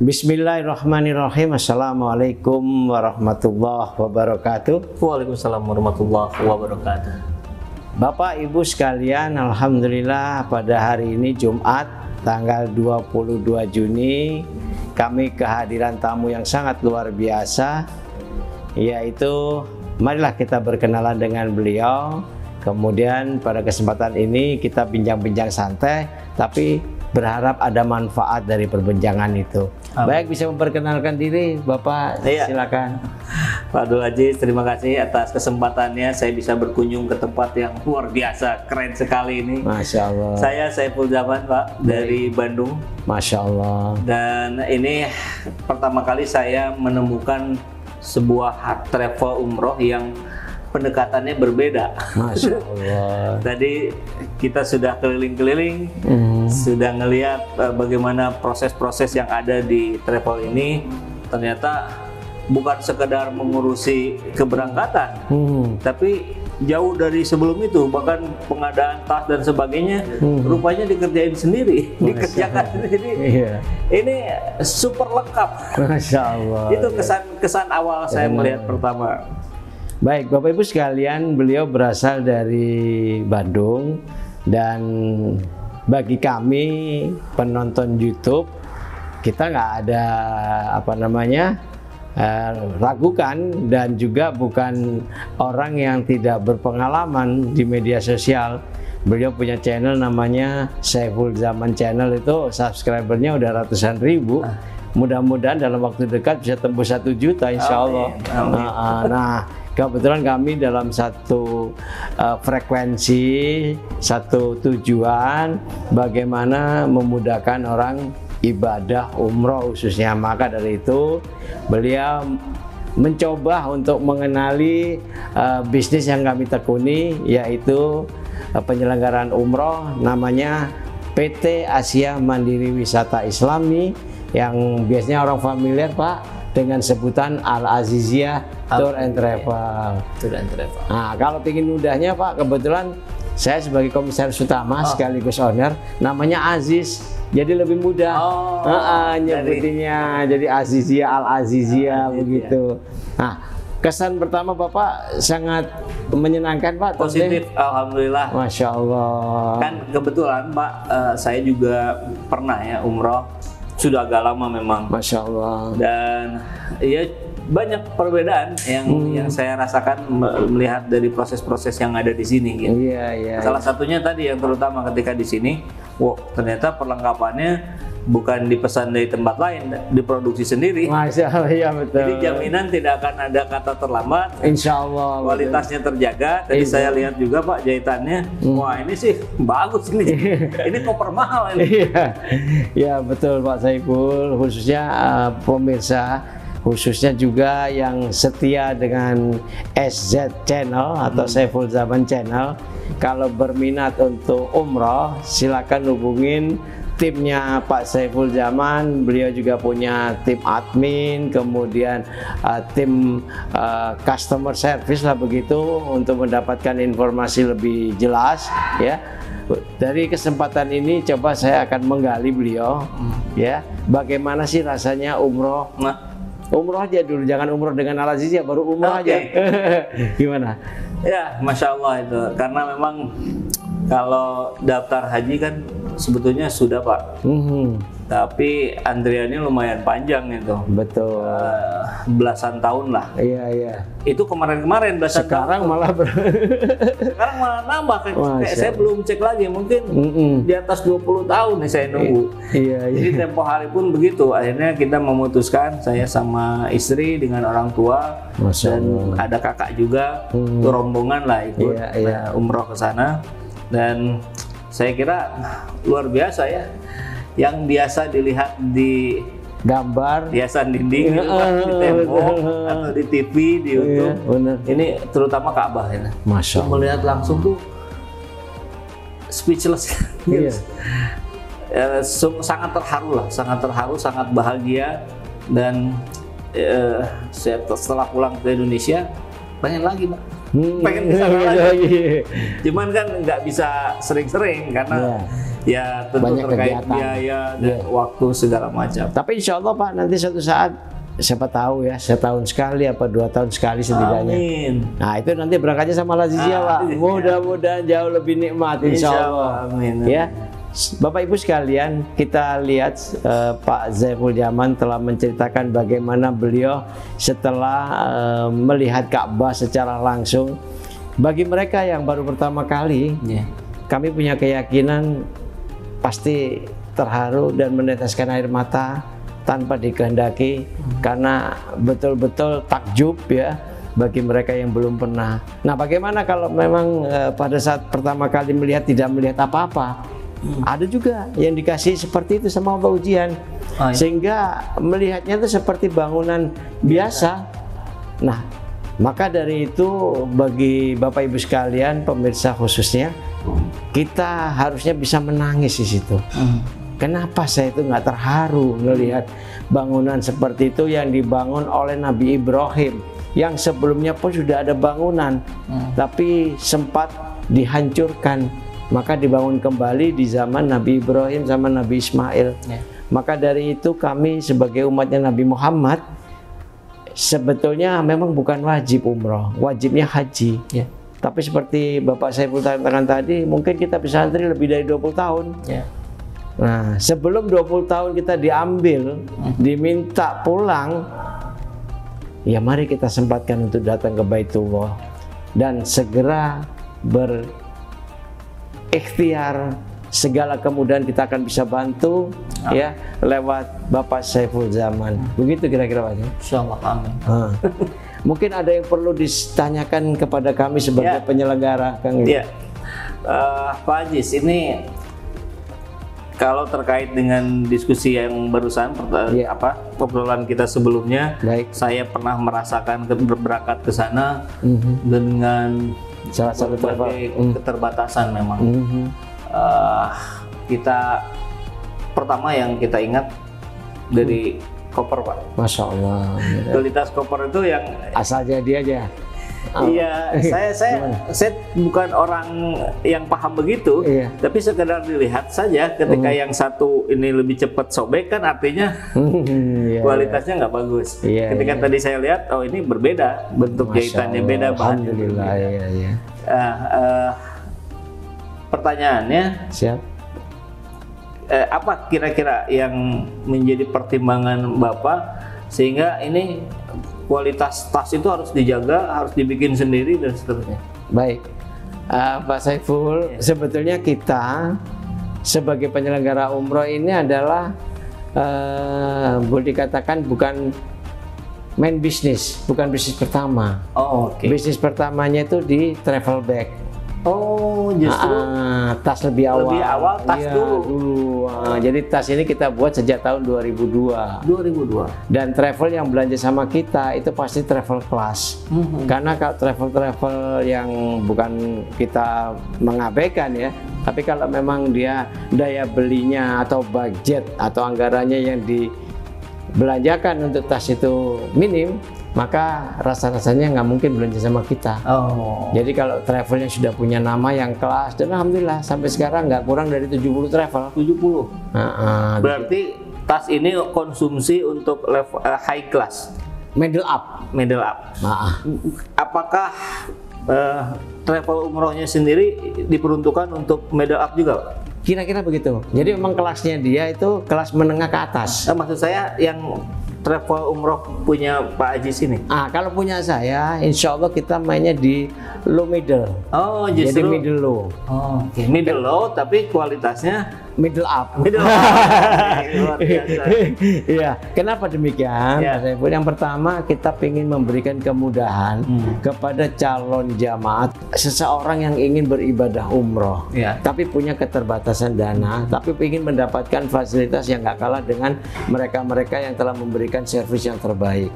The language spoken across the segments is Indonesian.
Bismillahirrahmanirrahim. Assalamualaikum warahmatullahi wabarakatuh. Waalaikumsalam warahmatullahi wabarakatuh. Bapak Ibu sekalian, alhamdulillah pada hari ini Jumat tanggal 22 Juni kami kehadiran tamu yang sangat luar biasa, yaitu marilah kita berkenalan dengan beliau. Kemudian pada kesempatan ini kita bincang-bincang santai, tapi berharap ada manfaat dari perbincangan itu. Baik, bisa memperkenalkan diri Bapak, iya. Silakan. Pak Abdul Aziz, terima kasih atas kesempatannya saya bisa berkunjung ke tempat yang luar biasa, keren sekali ini. Masya Allah. Saya Saiful Zaman, Pak, dari Bandung. Masya Allah. Dan ini pertama kali saya menemukan sebuah travel umroh yang pendekatannya berbeda. Masya Allah. Tadi kita sudah keliling-keliling, sudah ngelihat bagaimana proses-proses yang ada di travel ini. Ternyata bukan sekedar mengurusi keberangkatan, tapi jauh dari sebelum itu, bahkan pengadaan tas dan sebagainya, rupanya dikerjain sendiri, dikerjakan sendiri. Iya. Ini super lengkap. Masya Allah. Itu kesan awal saya melihat pertama. Baik, Bapak Ibu sekalian, beliau berasal dari Bandung, dan bagi kami penonton YouTube, kita nggak ada ragukan, dan juga bukan orang yang tidak berpengalaman di media sosial. Beliau punya channel namanya Saiful Zaman Channel, itu subscribernya udah ratusan ribu. Mudah-mudahan dalam waktu dekat bisa tembus 1 juta insya Allah. Nah, kebetulan kami dalam satu frekuensi, satu tujuan, bagaimana memudahkan orang ibadah umroh khususnya. Maka dari itu beliau mencoba untuk mengenali bisnis yang kami tekuni, yaitu penyelenggaraan umroh, namanya PT Asia Mandiri Wisata Islami, yang biasanya orang familiar Pak dengan sebutan Al Aziziyah Tour and Travel. Nah, kalau ingin mudahnya Pak, kebetulan saya sebagai komisaris utama sekaligus owner, namanya Aziz, jadi lebih mudah nyebutinnya, jadi Aziziyah, Al Aziziyah begitu. Nah, kesan pertama Bapak sangat menyenangkan Pak. Positif, alhamdulillah. Masya Allah. Kan kebetulan Pak, saya juga pernah ya umroh. Sudah agak lama memang. Masya Allah. Dan ya banyak perbedaan yang saya rasakan melihat dari proses-proses yang ada di sini. Gitu. Iya. Salah satunya tadi yang terutama ketika di sini, ternyata perlengkapannya bukan dipesan dari tempat lain, diproduksi sendiri. Masya Allah, ya betul. Jadi jaminan tidak akan ada kata terlambat. Insya Allah. Kualitasnya terjaga. Tadi saya lihat juga Pak jahitannya. Wah, ini sih bagus ini. Ini koper mahal ini. Ya betul Pak Saiful. Khususnya pemirsa, khususnya juga yang setia dengan SZ Channel atau Saiful Zaman Channel. Kalau berminat untuk umroh, silakan hubungin timnya Pak Saiful Zaman. Beliau juga punya tim admin, kemudian tim customer service lah begitu, untuk mendapatkan informasi lebih jelas ya. Dari kesempatan ini coba saya akan menggali beliau ya, bagaimana sih rasanya umroh. Umroh aja dulu, jangan umroh dengan Al Aziziyah, baru umroh aja. Gimana? Ya, Masya Allah itu, karena memang kalau daftar haji kan sebetulnya sudah Pak, tapi antriannya lumayan panjang itu. Betul. Belasan tahun lah. Iya. Itu kemarin-kemarin belasan sekarang tahun. malah Sekarang malah nambah. Kayak saya belum cek lagi, mungkin di atas 20 tahun nih saya nunggu. Iya. Jadi tempo hari pun begitu. Akhirnya kita memutuskan, saya sama istri dengan orang tua, dan ada kakak juga, itu rombongan lah ikut umroh ke sana. Dan saya kira luar biasa ya, yang biasa dilihat di gambar, hiasan dinding gitu kan, di tembok atau di TV, di YouTube. Ini terutama Ka'bah ya. Masya Allah. Melihat langsung tuh speechless. Sangat terharu lah, sangat bahagia. Dan saya setelah pulang ke Indonesia pengen lagi Pak. pengen kesana lagi. Cuman kan nggak bisa sering-sering karena Ya tentu banyak terkait kegiatan. biaya dan waktu segala macam. Tapi insya Allah Pak, nanti suatu saat siapa tahu ya, setahun sekali apa 2 tahun sekali setidaknya. Amin. Nah itu nanti berangkatnya sama Lazizia Pak. iya. Mudah-mudahan jauh lebih nikmat insya Allah. Amin. Ya, Bapak Ibu sekalian, kita lihat Pak Saiful Zaman telah menceritakan bagaimana beliau setelah melihat Ka'bah secara langsung. Bagi mereka yang baru pertama kali, kami punya keyakinan pasti terharu dan meneteskan air mata tanpa dikehendaki, karena betul-betul takjub ya bagi mereka yang belum pernah. Nah, bagaimana kalau memang pada saat pertama kali melihat tidak melihat apa-apa? Ada juga yang dikasih seperti itu sama Allah ujian, sehingga melihatnya itu seperti bangunan biasa. Nah, maka dari itu bagi Bapak Ibu sekalian, pemirsa khususnya, kita harusnya bisa menangis di situ. Kenapa saya itu nggak terharu melihat bangunan seperti itu yang dibangun oleh Nabi Ibrahim, yang sebelumnya pun sudah ada bangunan, tapi sempat dihancurkan, maka dibangun kembali di zaman Nabi Ibrahim sama Nabi Ismail. Maka dari itu kami sebagai umatnya Nabi Muhammad sebetulnya memang bukan wajib umroh, wajibnya haji. Tapi seperti Bapak Saiful katakan tadi, mungkin kita bisa antri lebih dari 20 tahun. Nah, sebelum 20 tahun kita diambil, diminta pulang, ya mari kita sempatkan untuk datang ke Baitullah dan segera berikhtiar. Segala kemudahan kita akan bisa bantu ya lewat Bapak Saiful Zaman. Begitu kira-kira Pak. Insyaallah, amin. Mungkin ada yang perlu ditanyakan kepada kami sebagai penyelenggara, Kang. Pak Ajis, ini kalau terkait dengan diskusi yang barusan, obrolan kita sebelumnya, saya pernah merasakan berangkat ke sana dengan salah satu keterbatasan memang. Kita pertama yang kita ingat dari koper, Pak. Masya Allah. Kualitas koper itu yang asal jadi aja. Iya, saya bukan orang yang paham begitu, tapi sekedar dilihat saja. Ketika yang satu ini lebih cepat sobek, kan artinya kualitasnya nggak bagus. Ketika tadi saya lihat, oh ini berbeda, bentuk jahitannya beda, bahannya berbeda. Pertanyaannya, apa kira-kira yang menjadi pertimbangan Bapak sehingga ini kualitas tas itu harus dijaga, harus dibikin sendiri dan seterusnya? Baik, Pak Saiful, sebetulnya kita sebagai penyelenggara umroh ini adalah boleh dikatakan bukan main bisnis, bukan bisnis pertama. Bisnis pertamanya itu di travel bag. Oh, justru tas lebih awal. Lebih awal tas dulu. Jadi tas ini kita buat sejak tahun 2002. Dan travel yang belanja sama kita itu pasti travel class. Karena kalau travel yang bukan kita mengabaikan ya, tapi kalau memang dia daya belinya atau budget atau anggarannya yang dibelanjakan untuk tas itu minim, maka rasa-rasanya nggak mungkin belanja sama kita. Jadi kalau travelnya sudah punya nama yang kelas, dan alhamdulillah sampai sekarang nggak kurang dari 70 travel. 70? Berarti tas ini konsumsi untuk level high class? Middle up. Apakah travel umrohnya sendiri diperuntukkan untuk middle up juga, Pak? Kira-kira begitu. Jadi memang kelasnya dia itu kelas menengah ke atas. Maksud saya yang travel umroh punya Pak Ajis ini? Kalau punya saya, insya Allah kita mainnya di low middle. Justru jadi middle low. Middle low, tapi kualitasnya middle up. Middle up. Luar biasa. Iya. Kenapa demikian? Pak Saiful? Yang pertama, kita ingin memberikan kemudahan kepada calon jamaah, seseorang yang ingin beribadah umroh, tapi punya keterbatasan dana, tapi ingin mendapatkan fasilitas yang nggak kalah dengan mereka-mereka yang telah memberikan servis yang terbaik.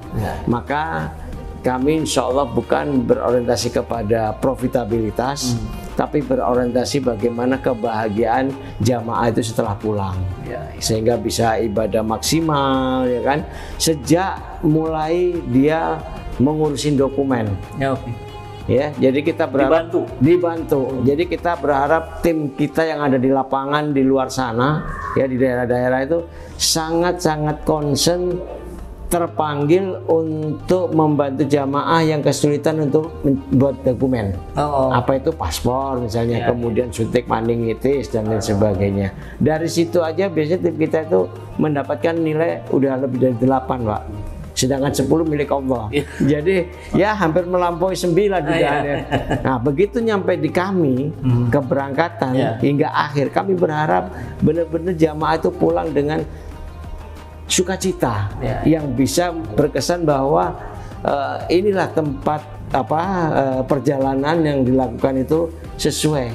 Maka kami insya Allah bukan berorientasi kepada profitabilitas, tapi berorientasi bagaimana kebahagiaan jamaah itu setelah pulang, sehingga bisa ibadah maksimal, ya kan? Sejak mulai dia mengurusin dokumen. Ya, jadi kita berharap dibantu. Jadi kita berharap tim kita yang ada di lapangan di luar sana, ya di daerah-daerah itu sangat-sangat concern, terpanggil untuk membantu jamaah yang kesulitan untuk membuat dokumen. Apa itu paspor misalnya, kemudian suntik meningitis dan lain sebagainya. Dari situ aja biasanya tim kita itu mendapatkan nilai udah lebih dari 8, Pak. Sedangkan 10 milik Allah. Jadi ya hampir melampaui 9 juga. Nah, begitu nyampe di kami keberangkatan hingga akhir, kami berharap benar-benar jamaah itu pulang dengan sukacita yang bisa berkesan bahwa inilah tempat perjalanan yang dilakukan itu sesuai.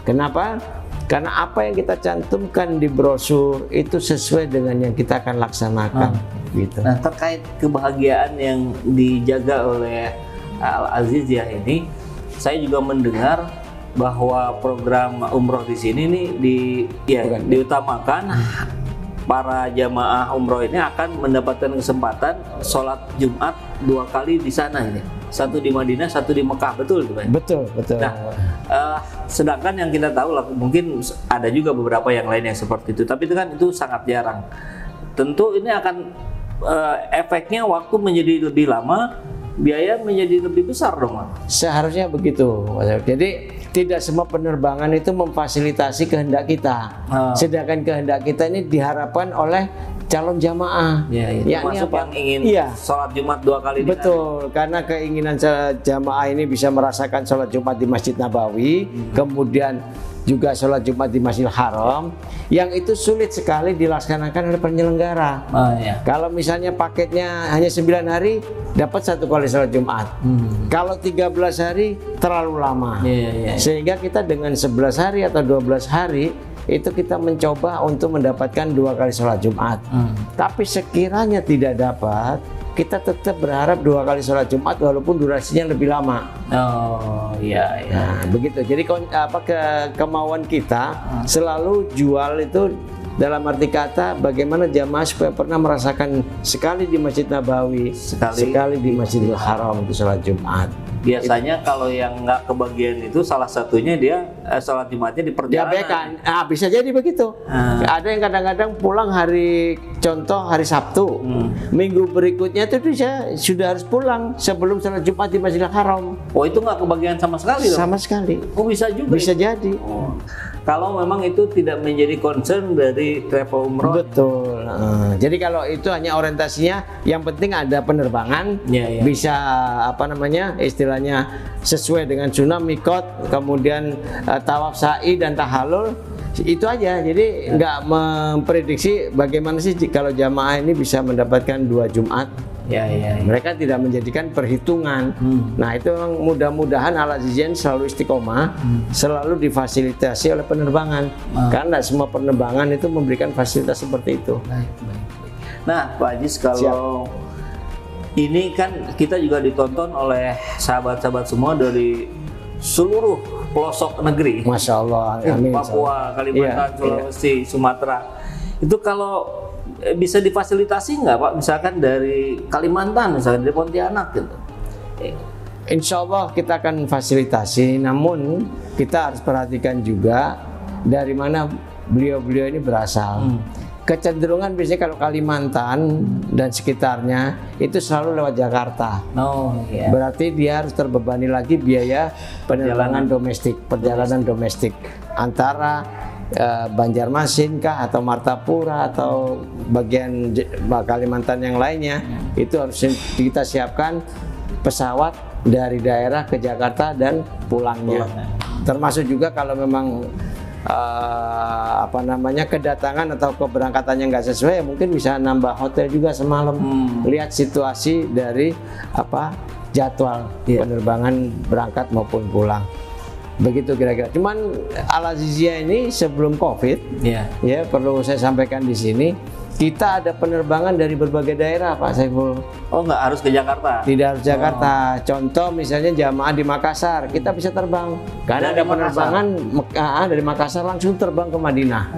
Kenapa? Karena apa yang kita cantumkan di brosur itu sesuai dengan yang kita akan laksanakan. Gitu. Nah, terkait kebahagiaan yang dijaga oleh Al-Aziz ya ini, saya juga mendengar bahwa program umroh di sini nih diutamakan para jamaah umroh ini akan mendapatkan kesempatan sholat Jumat 2 kali di sana ini. Satu di Madinah, satu di Mekah, betul Pak? Betul. Nah, sedangkan yang kita tahu lah, mungkin ada juga beberapa yang lain yang seperti itu, tapi itu sangat jarang. Tentu ini akan efeknya waktu menjadi lebih lama, biaya menjadi lebih besar dong, Pak? Seharusnya begitu. Jadi tidak semua penerbangan itu memfasilitasi kehendak kita. Sedangkan kehendak kita ini diharapkan oleh calon jamaah. Termasuk yang ingin sholat Jumat 2 kali. Betul, karena keinginan jamaah ini bisa merasakan sholat Jumat di Masjid Nabawi, kemudian juga sholat Jumat di Masjidil Haram, yang itu sulit sekali dilaksanakan oleh penyelenggara. Kalau misalnya paketnya hanya 9 hari, dapat 1 kali sholat Jumat. Kalau 13 hari terlalu lama. Sehingga kita dengan 11 hari atau 12 hari itu kita mencoba untuk mendapatkan 2 kali sholat Jumat. Tapi sekiranya tidak dapat, kita tetap berharap 2 kali sholat Jumat walaupun durasinya lebih lama. Nah, begitu. Jadi kemauan kita selalu jual itu dalam arti kata bagaimana jamaah supaya pernah merasakan sekali di Masjid Nabawi, sekali di Masjidil Haram itu sholat Jumat. Biasanya kalau yang nggak kebagian itu salah satunya dia sholat Jumatnya di perjalanan. Bisa jadi begitu. Ada yang kadang-kadang pulang contoh hari Sabtu, minggu berikutnya itu dia sudah harus pulang sebelum sholat Jumat di Masjidil Haram. Itu nggak kebagian sama sekali dong? Sama sekali. Bisa juga? Bisa jadi. Kalau memang itu tidak menjadi concern dari travel umroh. Betul. Jadi kalau itu hanya orientasinya, yang penting ada penerbangan, bisa istilahnya sesuai dengan sunnah mikot, kemudian tawaf sa'i dan tahallul, itu aja. Jadi nggak memprediksi bagaimana sih kalau jamaah ini bisa mendapatkan 2 Jumat. Mereka tidak menjadikan perhitungan. Nah, itu memang mudah-mudahan Al-Azizien selalu istiqomah, selalu difasilitasi oleh penerbangan. Karena semua penerbangan itu memberikan fasilitas seperti itu. Nah, Pak Aziz, kalau ini kan kita juga ditonton oleh sahabat-sahabat semua dari seluruh pelosok negeri. Masya Allah. Amin. Papua, Kalimantan, Sulawesi, Sumatera. Itu kalau bisa difasilitasi nggak Pak, misalkan dari Kalimantan, misalkan dari Pontianak gitu? Insya Allah kita akan fasilitasi, namun kita harus perhatikan juga dari mana beliau-beliau ini berasal. Kecenderungan biasanya kalau Kalimantan dan sekitarnya itu selalu lewat Jakarta. Berarti dia harus terbebani lagi biaya penerbangan perjalanan domestik antara Banjarmasin kah atau Martapura atau bagian Kalimantan yang lainnya. Itu harus kita siapkan pesawat dari daerah ke Jakarta dan pulangnya. Termasuk juga kalau memang kedatangan atau keberangkatannya nggak sesuai, ya mungkin bisa nambah hotel juga semalam. Lihat situasi dari jadwal penerbangan berangkat maupun pulang. Begitu kira-kira. Cuman Al-Azizia ini sebelum COVID, ya perlu saya sampaikan di sini, kita ada penerbangan dari berbagai daerah, Pak Saiful. Nggak harus ke Jakarta? Tidak harus Jakarta. Contoh misalnya jamaah di Makassar, kita bisa terbang. Karena ada penerbangan dari Makassar langsung terbang ke Madinah.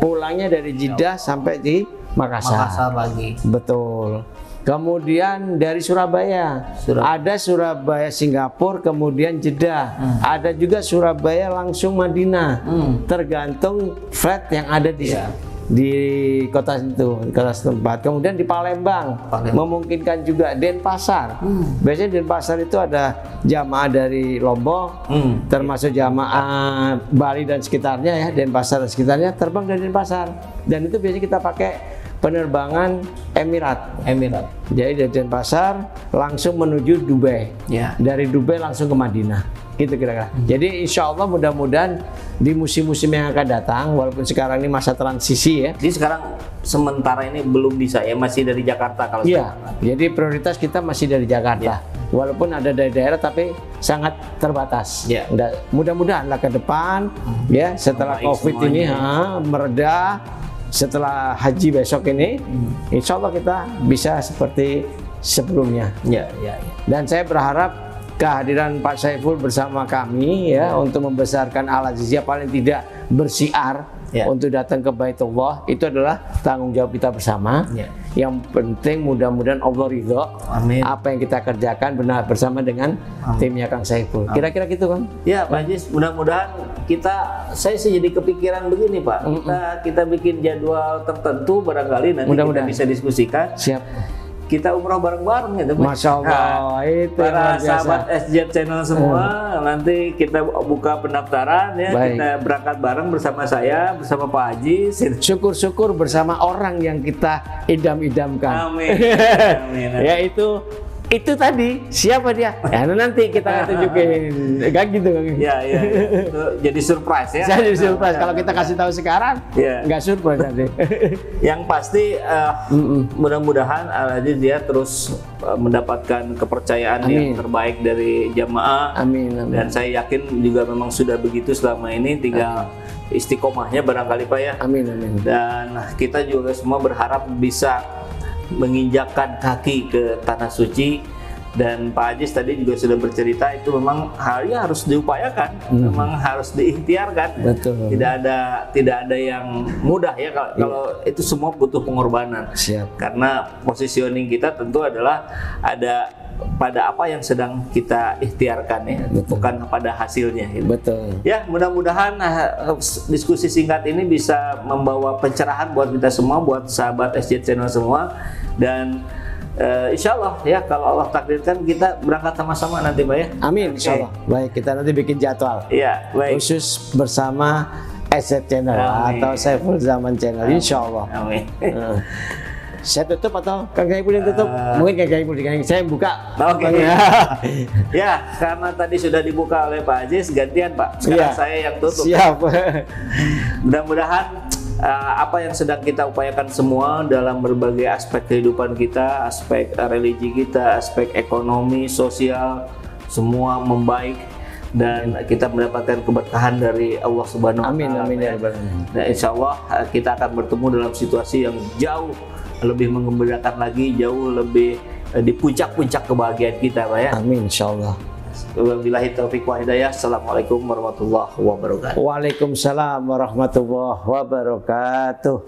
Pulangnya dari Jeddah sampai di Makassar. Makassar lagi. Betul. Kemudian dari Surabaya, ada Surabaya Singapura, kemudian Jeddah, ada juga Surabaya langsung Madinah, tergantung flat yang ada di kota itu, di kota setempat. Kemudian di Palembang, memungkinkan juga. Denpasar, biasanya Denpasar itu ada jamaah dari Lombok, termasuk jamaah Bali dan sekitarnya ya, Denpasar dan sekitarnya terbang dari Denpasar, dan itu biasanya kita pakai penerbangan Emirat. Jadi dari Denpasar langsung menuju Dubai. Dari Dubai langsung ke Madinah. Gitu kira-kira. Jadi insya Allah mudah-mudahan di musim-musim yang akan datang, walaupun sekarang ini masa transisi ya. Jadi sekarang sementara ini belum bisa ya, masih dari Jakarta kalau sekarang. Jadi prioritas kita masih dari Jakarta. Walaupun ada dari daerah tapi sangat terbatas. Mudah-mudahan lah ke depan ya setelah COVID ini mereda. Setelah haji besok ini, insya Allah kita bisa seperti sebelumnya. Dan saya berharap kehadiran Pak Saiful bersama kami ya untuk membesarkan Al-Aziziyah, paling tidak bersiar untuk datang ke Baitullah, itu adalah tanggung jawab kita bersama. Yang penting mudah-mudahan Allah ridho. Apa yang kita kerjakan benar bersama dengan timnya Kang Saiful. Kira-kira gitu kan? Ya Pak Haji, mudah-mudahan saya sih jadi kepikiran begini Pak. Kita bikin jadwal tertentu, barangkali nanti kita bisa diskusikan. Siap. Kita umroh bareng-bareng gitu. Masya Allah, itu para sahabat SJ Channel semua, nanti kita buka pendaftaran ya. Kita berangkat bareng bersama saya, bersama Pak Haji. Syukur-syukur bersama orang yang kita idam-idamkan. Amin. Yaitu itu tadi, siapa dia? Ya nanti kita tunjukin. Gak gitu kan? Iya. Jadi surprise ya. Jadi surprise. Kalau kita kasih tahu sekarang, nggak surprise nanti. Yang pasti mudah-mudahan Al-Aziz dia terus mendapatkan kepercayaan yang terbaik dari jamaah. Amin. Dan saya yakin juga memang sudah begitu selama ini, tinggal istiqomahnya barangkali Pak ya. Amin. Dan kita juga semua berharap bisa menginjakkan kaki ke tanah suci, dan Pak Aziz tadi juga sudah bercerita itu memang halnya harus diupayakan, memang harus diikhtiarkan. Betul. Tidak ada yang mudah ya kalau itu semua butuh pengorbanan. Siap. Karena positioning kita tentu adalah ada pada apa yang sedang kita ikhtiarkan ya, bukan pada hasilnya. Gitu. Betul. Ya, mudah-mudahan diskusi singkat ini bisa membawa pencerahan buat kita semua, buat sahabat SJ Channel semua, dan insya Allah ya kalau Allah takdirkan kita berangkat sama-sama nanti Pak ya. Amin. Insya Allah. Baik, kita nanti bikin jadwal. Iya, baik. Khusus bersama SJ Channel atau Saiful Zaman Channel. Insya Allah. Amin. Saya tutup atau Kang Saiful yang tutup? Mungkin Kang Saiful, saya buka. Oke. Ya, karena tadi sudah dibuka oleh Pak Aziz, gantian Pak. Sekarang saya yang tutup. Siap. Mudah-mudahan apa yang sedang kita upayakan semua dalam berbagai aspek kehidupan kita, aspek religi kita, aspek ekonomi, sosial, semua membaik dan kita mendapatkan keberkahan dari Allah Subhanahu wa Ta'ala. Amin. Dan insya Allah kita akan bertemu dalam situasi yang jauh lebih menggembirakan lagi, jauh lebih di puncak-puncak kebahagiaan kita Pak ya. Amin insya Allah. Wabillahi taufiq wa hidayah. Assalamualaikum warahmatullahi wabarakatuh. Waalaikumsalam warahmatullahi wabarakatuh.